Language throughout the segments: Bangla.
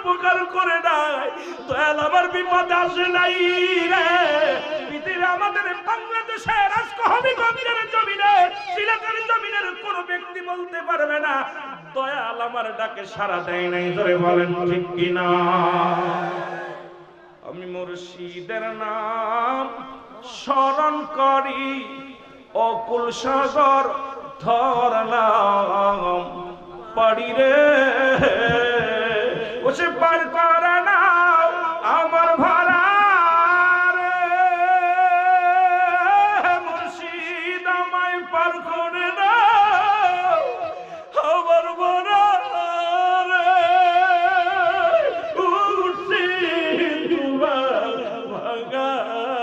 উপকার করে নাই, দয়াল আমার বিপদ আসে নাই রে। পৃথিবী আমাদের বাংলাদেশের আজকে হবিগঞ্জের জমিনে, সিলেটের জমিনের কোন ব্যক্তি বলতে পারবে না দয়াল আমার ডাকে সাড়া দেয় নাই। ধরে বলেন ঠিক কিনা? আমি মুর্শিদের নাম স্মরণ করি, অকুল সাগর ধরলাম পাড়ি রে, ওসে পার করে না আমার ভাড়া রে। মুর্শিদ আমায় পার করে না আমার ভাড়া রে। উঠছি তোমার ভাগানায়,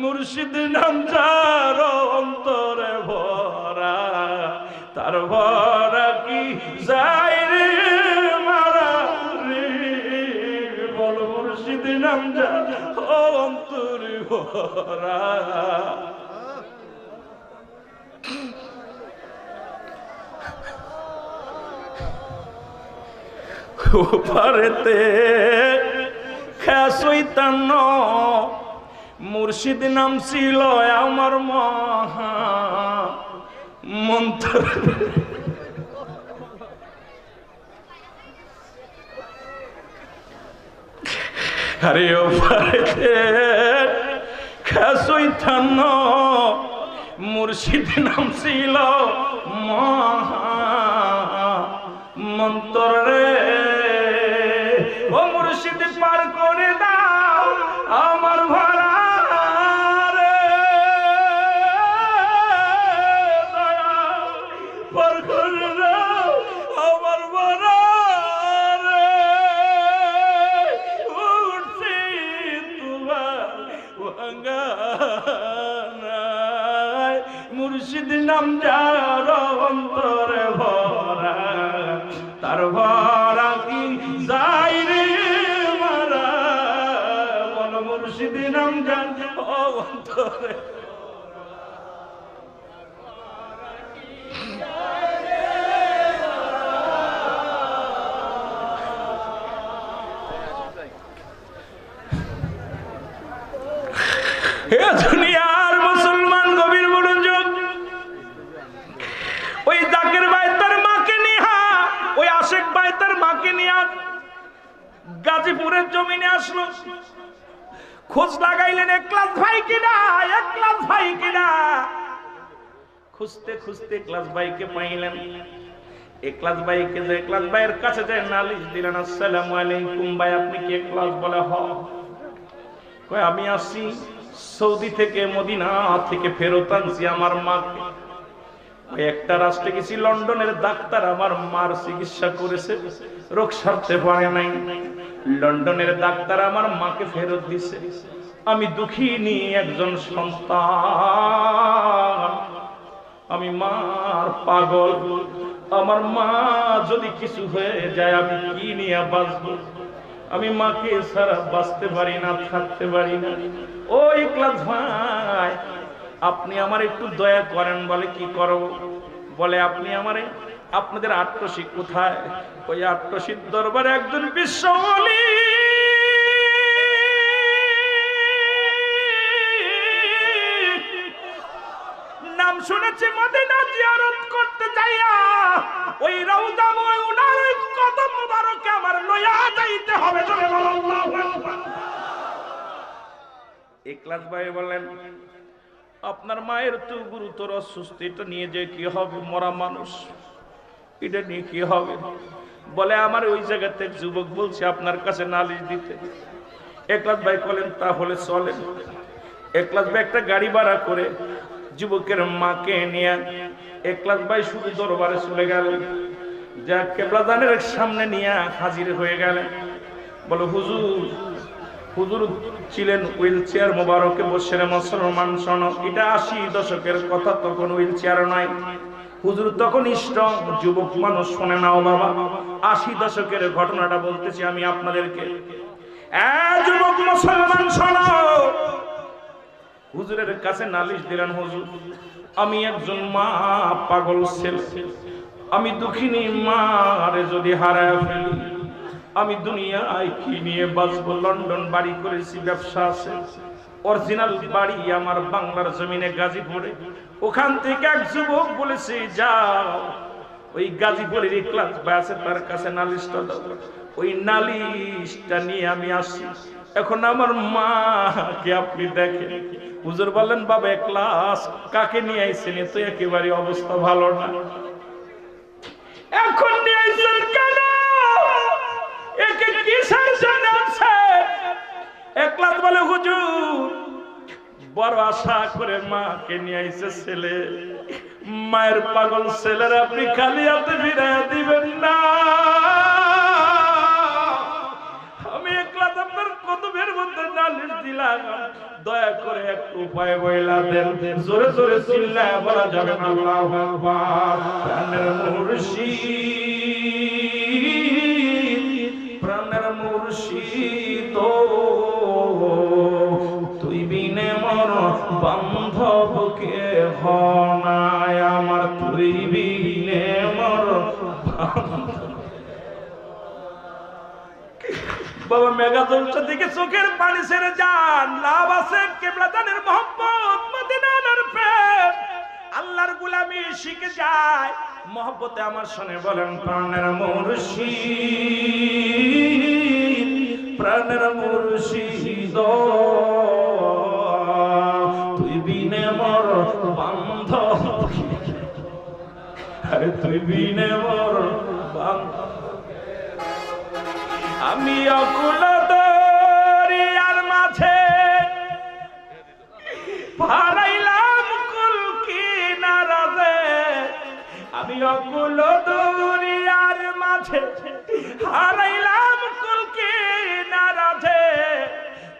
মুর্শিদ নাম যার অন্তরে ভরা, তার ভরা কি যাই রে মারা রে। বল মুর্শিদ নাম যার অন্তরে ভরা। পারেতে খেসইতান্ন মুর্শিদ নাম ছিল আমার মহা মন্ত্র। আরে ও পারেতে খেসইতান্ন মুর্শিদ নাম ছিল মহা মন্ত্র রে। ও মুর্শিদ পার করে দাও আমার ভাড়া রে, পার করে দাও আমার ভাড়া রে। উঠছি তোমার ভাঙানায়, মুর্শিদ নাম যার অন্তরে ভরা, তার ভরা কি যাই রে মারা। বল মুর্শিদ নাম যার অন্তরে দুনিয়ার মুসলমান গভীর মনোযোগ। ওই জাকির ভাই তার মাকে নিয়া, ওই আশেক ভাই তার মাকে নিয়া গাজীপুরের জমিনে আসলো। খোঁজ লাগাইলেন একলাস ভাই কিনা, একলাস ভাই কিনা। খুঁজতে খুঁজতে একলাস ভাইকে পাইলেন। একলাস ভাইকে যে একলাস ভাইয়ের কাছে যায় নালিশ দিলেন, আসসালামু আলাইকুম ভাই, আপনি কি একলাস? বলে হ। কয় আমি আসি সৌদি থেকে, মদিনা থেকে ফেরত আনছি আমার মাকে। ওই একটা রাষ্ট্রে গেছি, লন্ডনের ডাক্তার আমার মার চিকিৎসা করেছে, রোগ সারতে পারে নাই। লন্ডনের ডাক্তার আমার মাকে ফেরত দিছে। আমি দুঃখিনী একজন সন্তান, আমি মার পাগল। আমার মা যদি কিছু হয়ে যায় আমি কি নিয়ে বাঁচবো? আমি মাকে ছাড়া বাঁচতে পারি না, থাকতে পারি না। ও একলাস ভাই, আপনি আমার একটু দয়া করেন। বলে কি করব? বলে আপনি আমারে, আপনাদের আট্টসি কোথায়? ওই আট্টসির দরবারে একজন বিশ্ব ওলি নাম শুনেছি, মদিনা জিয়ারত করতে যাইয়া ওই রওজা ওই উনার ওই কদম মুবারকে আমার লইয়া যাইতে হবে। জোরে বলো আল্লাহু আকবার। একলাস ভাই বলেন, আপনার মায়ের তো গুরুতর অসুস্থ, এটা নিয়ে যে কি হবে? মরা মানুষ, এটা নিয়ে কি হবে? বলে আমার ওই জায়গাতে যুবক বলছে আপনার কাছে নালিশ দিতে। একলাস ভাই বলেন তাহলে চলেন। একলাস ভাই একটা গাড়ি ভাড়া করে যুবকের মাকে নিয়ে একলাস ভাই শুধু দরবারে চলে গেলেন। যা কেবলাদানের সামনে নিয়ে হাজির হয়ে গেলেন। বলে হুজুর, হুজুর ছিলেন হুইল চেয়ার মোবারকে বসে। মুসলমান শোনো, এটা 80 দশকের কথা, তখন হুইল চেয়ার নাই। হুজুর তখন স্ট্রং যুবক মানুষ। শুনে নাও বাবা, 80 দশকের ঘটনাটা বলতেছি আমি আপনাদেরকে। যুবক মুসলমান শোনো, হুজুরের কাছে নালিশ দিলেন, হুজুর আমি একজন মা পাগল ছেলে, আমি দুঃখিনী মারে যদি হারায় ফেলি আমি দুনিয়ায় কি নিয়ে বাঁচবো? লন্ডন বাড়ি করেছি, ব্যবসা আছে, অরিজিনাল বাড়ি আমার বাংলার জমিনে গাজীপুরে। ওখান থেকে এক যুবক বলেছে যাও ওই গাজীপুরের ইখলাস ভাই আছে তার কাছে নালিশটা দাও। ওই নালিশটা নিয়ে আমি আসি। এখন আমার মাকে আপনি দেখেন। হুজুর বললেন বাবা ইখলাস কাকে নিয়ে আইছেন? তো একেবারে অবস্থা ভালো না। এখন নিয়ে আইছেন কেন? একে কিসের জন্য আনছেন? ইখলাস বলে হুজুর বড় আশা করে মাকে নিয়ে আইছে ছেলে, মায়ের পাগল ছেলের আপনি খালি হাতে ফিরাইয়া দিবেন না। আমি ইখলাস আপনার কদমের মধ্যে নালিশ দিলাম, দয়া করে একটু উপায় বইলা দেন। জোরে জোরে চিল্লায় বলা যাবে না আল্লাহু আকবার। প্রাণের মুর্শিদ, প্রাণের মুর্শিদ তুই বিনে মর বান্ধব কে হনায় আমার, তুই বিনে মর। বাবা মেঘা জলসা থেকে চোখের পানি ছেড়ে যান, লাভ আছে কিবলাদানের মহব্বত, মদিনার প্রেম, আল্লাহর গোলামি শিখে যায় মহব্বতে। আমার শুনে বলেন প্রাণের মুর্শিদ, প্রাণের মুর্শিদ তুই বিনে মর বান্ধব, আরে তুই বিনে মর বান্ধব। আমি অকুল দরিয়ার মাঝে হারাইলাম কুল কিনারাতে, আমি অকুল দরিয়ার মাঝে হারাইলাম কুল কিনারাতে,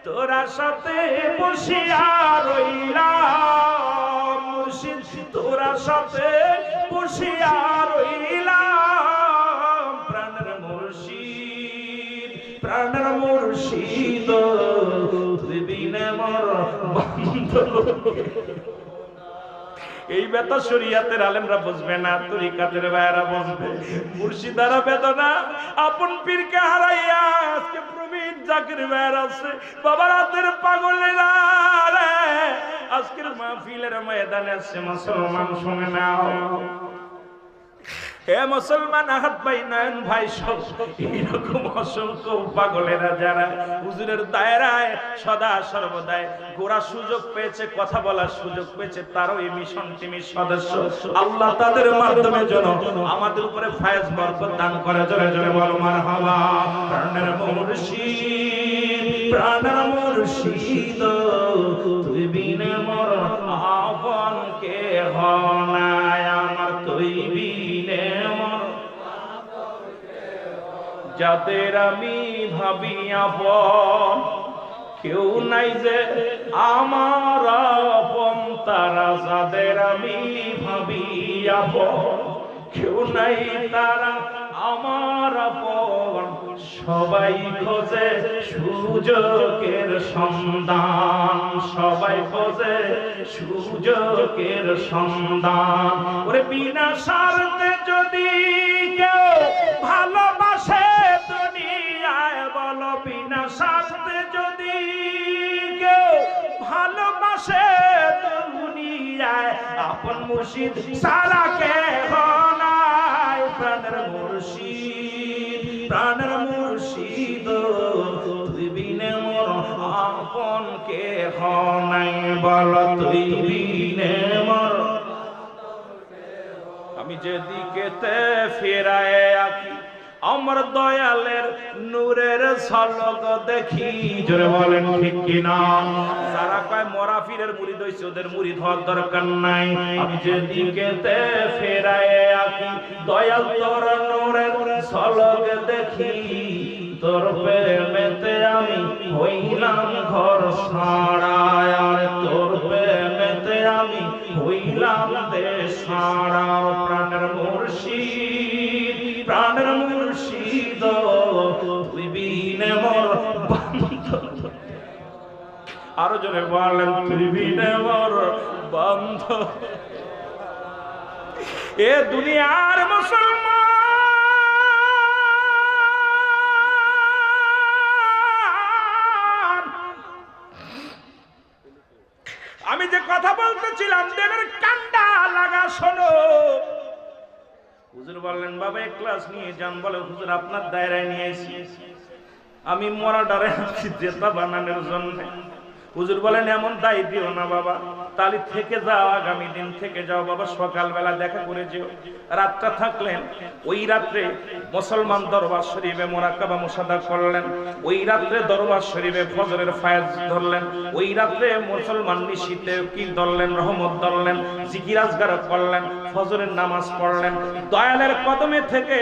তোরা সাথে বসিয়া রইলাম মুর্শিদ, তোরা সাথে বসিয়া রইলাম। প্রাণের মুর্শিদ, প্রাণের মুর্শিদ তুই বিনে মর বান্ধব। এই বেতা শরীয়তের আলেমরা বুঝবে না, তরিকাতের ভাইয়েরা বুঝবে। মুর্শিদারা বেদনা আপন পীরকে হারাইয়া আজকে প্রবীণ জাকির ভাইয়েরা আছে, বাবার হাতের পাগলেরা আজকের মাহফিলের ময়দানে আছে। মুসলমান শুনে নাও, হে মুসলমান আহাত ভাই, নয়ন ভাই, সব এইরকম অসংখ্য পাগলেরা যারা হুজুরের দায়রায় সদা সর্বদাই গোড়া সুযোগ পেয়েছে, কথা বলার সুযোগ পেয়েছে, তারও এই মিশন টিমের সদস্য, আল্লাহ তাদের মাধ্যমে যেন আমাদের উপরে ফায়েজ বরকত দান করে। জোরে জোরে বলো মারহাবা। প্রাণের মুর্শিদ, প্রাণের মুর্শিদ তুই বিনে মর আপন কে হনায় আমার, তুই বিনে মর। যাদের আমি ভাবি আপন কেউ নাই যে আমার আপন, তারা যাদের আমি ভাবি আপন কেউ নাই তারা আমার আপন। সবাই খোঁজে সুযোগের সন্ধান, সবাই খোঁজে সুযোগের সন্ধান। ওরে বিনা স্বার্থে যদি কেউ ভালোবাসে দুনিয়ায়, বলো বিনা স্বার্থে যদি কেউ ভালোবাসে দুনিয়ায়, আপন মুর্শিদ সারা কেহ নাই। প্রাণের মুর্শিদ, প্রাণের মুর্শিদ তুই বিনে মর আপন কেহ নাই, বলো তুই বিনে মর। আমি যেদিকেতে ফেরায় আঁকি আমার দয়ালের নূরের ঝলক দেখি। জোরে বলেন ঠিক কিনা? যারা কয় মরা পীরের মুরিদ হইছে ওদের মুরিদ হওয়ার দরকার নাই। আমি যেদিকেতে ফেরায় আঁকি দয়াল তোর নূরের ঝলক দেখি, তোর প্রেমেতে আমি হইলাম ঘর ছাড়ায়, আর তোর প্রেমেতে আমি হইলাম দেশ ছাড়া। প্রাণের মুর্শিদ, প্রাণের মুর্শিদ তুই বিনে মর বান্ধব। আরো জোরে বলেন তুই বিনে মর বান্ধব। এ দুনিয়ার মুসলমান, আমি যে কথা বলতেছিলাম দেবের কান্ডা লাগা শোনো। হুজুর বললেন বাবা এক ক্লাস নিয়ে যান। বলে হুজুর আপনার দায়রায় নিয়ে এসেছি, আমি মরা ডারে জেতা বানানোর জন্য। হুজুর বলেন এমন দায় দিও না বাবা, তাহলে থেকে যাও, আগামী দিন থেকে যাও বাবা, সকালবেলা দেখা করে যেও। রাতটা থাকলেন, ওই রাত্রে মুসলমান দরবার শরীফে মুরাকাবা মুসাদা করলেন, ওই রাত্রে দরবার শরীফে ফজরের ফায়াজ ধরলেন, ওই রাত্রে মুসলমান নিশিতে কি ধরলেন, রহমত ধরলেন, জিকির আজগার করলেন, ফজরের নামাজ পড়লেন। দয়ালের কদমে থেকে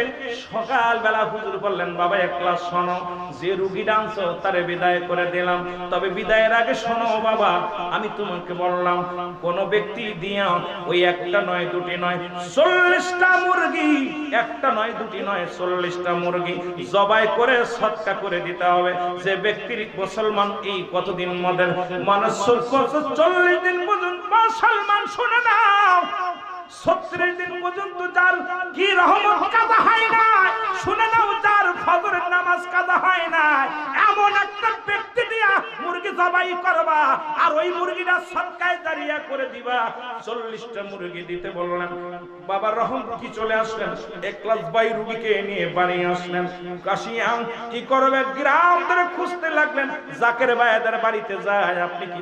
সকালবেলা হুজুর বললেন বাবা এক ক্লাস শোনো, যে রুগী ডানছো তারে বিদায় করে দিলাম, তবে বিদায়ের আগে শোনো বাবা, আমি তোমাকে বললাম কোন ব্যক্তি দিয়া ওই একটা নয় দুটি নয় 40টা মুরগি, একটা নয় দুটি নয় 40টা মুরগি জবাই করে সদকা করে দিতে হবে। যে ব্যক্তির মুসলমান এই কতদিন মধ্যে মানুষ 40 দিন পর্যন্ত মুসলমান, শুনে নাও 36 দিন পর্যন্ত যার কি রহমত কাজা হয় না, শুনে নাও যার ফজরের নামাজ কাজা হয় না, এমন একটা ব্যক্তি দিয়া মুরগি জবাই করবা আর ওই মুরগিটা সদকায়ে জারিয়া করে দিবা। 40টা মুরগি দিতে বললেন। বাবা রহম কি চলে আসলেন, এক ক্লাস বাই রুগীকে নিয়ে বাড়ি আসলেন। কাশিয়াম কি করবে, গ্রাম ধরে খুঁজতে লাগলেন। জাকের ভাইদের বাড়িতে যায়, আপনি কি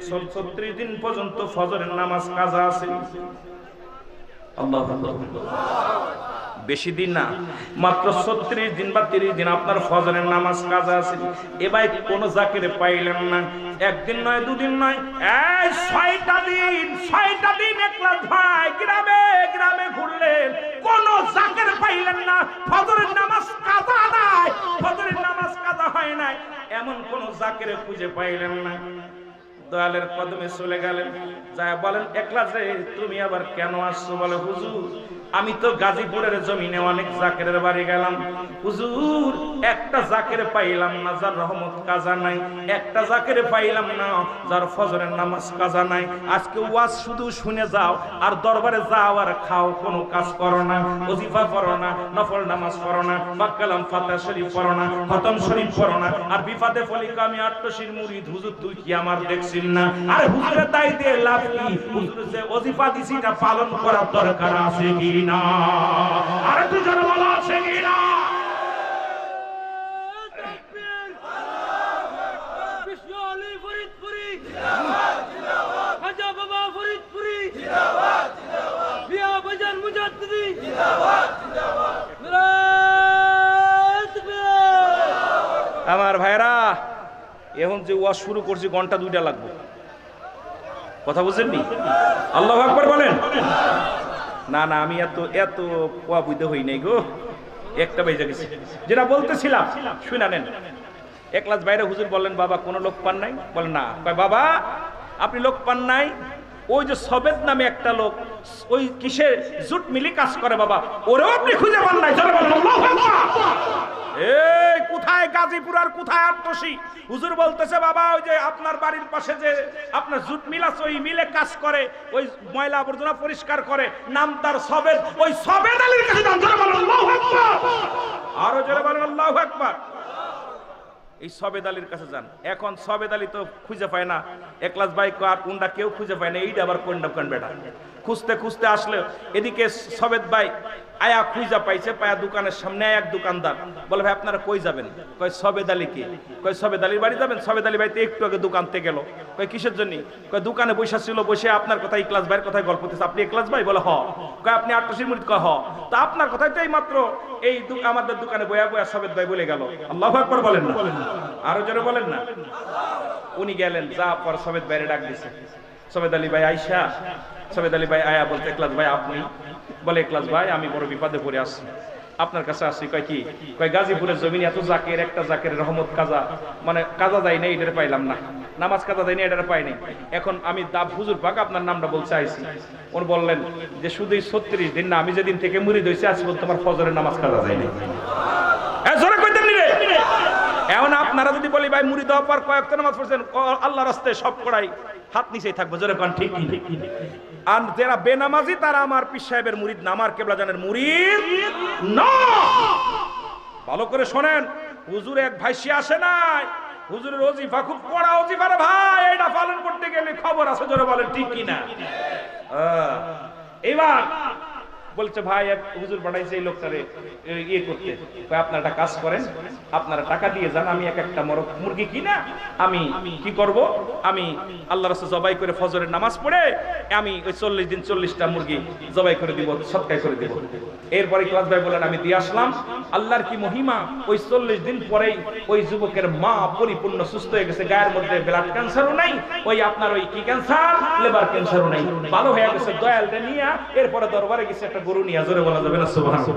36 দিন পর্যন্ত ফজরের নামাজ কাজা আছে? বেশি দিন না, মাত্র 36 দিন বা 30 দিন আপনার ফজরের নামাজ কাজা আছে। এবার কোন জাকেরে পাইলেন না, একদিন নয় দুদিন নয়, এই 6টা দিন একলাস ভাই গ্রামে গ্রামে ঘুরলেন, কোন জাকের পাইলেন না। ফজরের নামাজ কাজা নাই, ফজরের নামাজ কাজা হয় নাই, এমন কোন জাকেরে খুঁজে পাইলেন না। দয়ালের কদমে চলে গেলেন, যায় বলেন একলাস রে তুমি আবার কেন আসছো? বলে হুজুর আমি তো গাজীপুরের জমিনে অনেক জাকেরের বাড়ি গেলাম, হুজুর একটা জাকের পাইলাম না যার রহমত কাজা নাই, একটা জাকের পাইলাম না যার ফজরের নামাজ কাজা নাই। আজকে ওয়াজ শুধু শুনে যাও আর দরবারে যাও আর খাও, কোনো কাজ করো না, ওজিফা পড়ো না, নফল নামাজ পড়ো না, বাক্কালাম ফাতিহা শরীফ পড়ো না, খতম শরীফ পড়ো না, আর বিফাতে ফলিকা আমি আট্টশির মুরিদ, হুজুর তুই কি আমার দেখছিস না? আরে হুজুরের দায় দিয়ে লাভ কি? হুজুর যে ওজিফা দিছিটা পালন করার দরকার আছে কি না? আরে তুই যেন বলা আছে কি না? আমার ভাইরা এখন যে ওয়াজ শুরু করছি ঘন্টা 2টা লাগবে, কথা বুঝেননি? আল্লাহু আকবার বলেন। না না আমি এত কোয়া বুঝতে হই নাই গো, একটা বেজে গেছে। যেটা বলতেছিলাম শুনে নেন। এক ক্লাস বাইরে হুজুর বললেন বাবা কোনো লোক পান নাই? বলেন না। কয় বাবা আপনি লোক পান নাই, ওই যে সবেদ নামে একটা লোক ওই কিসের জুট মিলি কাজ করে বাবা, ওরেও আপনি খুঁজে পান নাই? এই কোথায় গাজীপুর আর কোথায় আট্টশি? হুজুর বলতেছে বাবা ওই যে আপনার বাড়ির পাশে যে আপনার জুট মিল আছে, ওই মিলে কাজ করে, ওই ময়লা আবর্জনা পরিষ্কার করে, নাম তার সবেদ, ওই সবেদ আলীর কাছে যান। জোরে বলেন আল্লাহু আকবার, আরো জোরে বলেন আল্লাহু আকবার। এই সবেদ আলীর কাছে যান। এখন সবেদ আলী তো খুঁজে পায় না, একলাস ভাই আর কোনটা কেউ খুঁজে পায় না, এইটা আবার কোনটা কোন বেটা খুঁজতে খুঁজতে আসলে এদিকে সবেদ ভাই আয়া খুঁজা পাইছে, পায়া দোকানের সামনে এক দোকানদার বলে ভাই আপনারা কই যাবেন? কয় সবেদ আলী কে? কয় সবেদ আলীর বাড়ি যাবেন। সবেদ আলী ভাই তো একটু আগে দোকানতে গেল। কয় কিসের জন্য? কয় দোকানে বসে ছিল, বসে আপনার কথা ইকলাস ভাইয়ের কথাই গল্প করতেছে। আপনি ইকলাস ভাই? বলে হ। কয় আপনি আট্টশির মুরিদ? কয় হ। তো আপনার কথাই তো এই মাত্র এই আমাদের দোকানে বয়া বয়া সবেদ ভাই বলে গেল। আল্লাহু আকবার বলেন না, আরো জোরে বলেন না। উনি গেলেন, যা পর সবেদ ভাইরে ডাক দিছে। সবেদ আলী ভাই আইসা, সবেদ আলী ভাই আয়া বলতে একলাস ভাই আপনি? বলে একলাস ভাই আমি বড় বিপদে পড়ে আসছি, আপনার কাছে আসছি। কয় কি? কয় গাজীপুরের জমিনে এত জাকের, একটা জাকের রহমত কাজা মানে কাজা যায় না, এটারে পাইলাম না, নামাজ কাজা যায় না, এটারে পাইনি। এখন আমি দাব হুজুর পাক আপনার নামটা বলতে চাইছি। উনি বললেন যে শুধু 36 দিন না, আমি যেদিন থেকে মুরিদ হইছি আজ পর্যন্ত আমার ফজরের নামাজ কাজা যায় না। জোরে কইতেন নি রে? এখন আপনারা যদি বলি ভাই মুরিদ হওয়ার পর কয়েকটা নামাজ পড়ছেন আল্লাহর রাস্তায় সব করাই হাত নিচেই থাকবো, জোরে কোন ঠিক কি? আর যারা বেনামাজি তারা আমার পীর সাহেবের মুরিদ না, আমার কেবলাজানের মুরিদ না। ভালো করে শোনেন, হুজুর এক ভাইসি আসে নাই, হুজুরের ওজিফা খুব কড়া ওজিফা রে ভাই, এটা পালন করতে গেলে খবর আছে, জোরে বলেন ঠিক কি না? এবার বলছে ভাই এক হুজুর পাঠাইছে এই লোকটারে ইয়ে করতে, আপনারা একটা কাজ করেন, আপনারা টাকা দিয়ে যান, আমি একটা মুরগি কিনা আমি কি করব, আমি আল্লাহর রাস্তায় জবাই করে ফজরের নামাজ পড়ে আমি ওই 40 দিন 40টা মুরগি জবাই করে দিব, সৎকার করে দিব। এরপরে ক্লাস ভাই বলেন আমি দিয়ে আসলাম, আল্লাহর কি মহিমা, ওই 40 দিন পরেই ওই যুবকের মা পরিপূর্ণ সুস্থ হয়ে গেছে, গায়ের মধ্যে ব্লাড ক্যান্সারও নাই, ওই আপনার ওই কি ক্যান্সার, লিভার ক্যান্সারও নাই, ভালো হয়ে গেছে। দয়ালটা নিয়ে এরপরে দরবারে গেছে একটা গরু নিয়ে, জোরে বলা যাবে না সুবহানাল্লাহ।